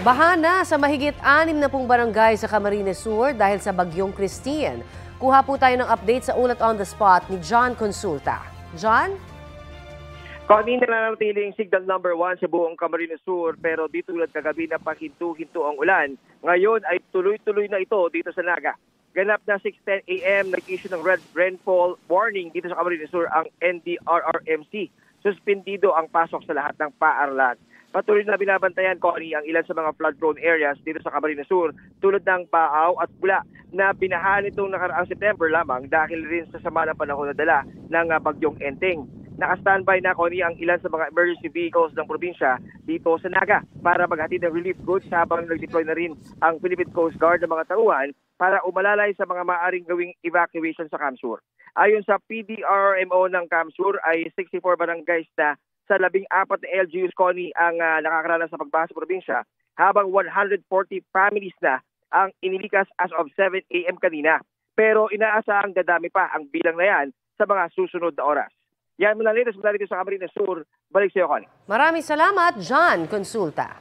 Baha na sa mahigit 60 barangay sa Camarines Sur dahil sa bagyong Christine. Kuha po tayo ng update sa ulat on the spot ni John Consulta. John? Kanina na nanatiling signal number 1 sa buong Camarines Sur pero di tulad kagabi na pahinto-hinto ang ulan. Ngayon ay tuloy-tuloy na ito dito sa Naga. Ganap na 6:10 a.m. nag-issue ng red rainfall warning dito sa Camarines Sur ang NDRRMC. Suspendido ang pasok sa lahat ng paaralan. Patuloy na binabantayan ko ang ilan sa mga flood-prone areas dito sa Camarines Sur tulad ng Paaw at Bula na binaha nitong nakaraang September lamang dahil rin sa sama ng panahon na dala ng bagyong Enteng. Naka-standby na ang ilan sa mga emergency vehicles ng probinsya dito sa Naga para maghatid ng relief goods habang nag-deploy na rin ang Philippine Coast Guard ng mga tauhan para umalalay sa mga maaaring gawing evacuation sa Camsur. Ayon sa PDRMO ng Camsur ay 64 barangays na sa 14 na LGUs ang nakakaranas sa pagbaha sa probinsya, habang 140 families na ang inilikas as of 7 a.m. kanina. Pero inaasahang dadami pa ang bilang na yan sa mga susunod na oras. Yan mula dito sa Camarines Sur. Balik sa iyo, Connie. Maraming salamat, John Consulta.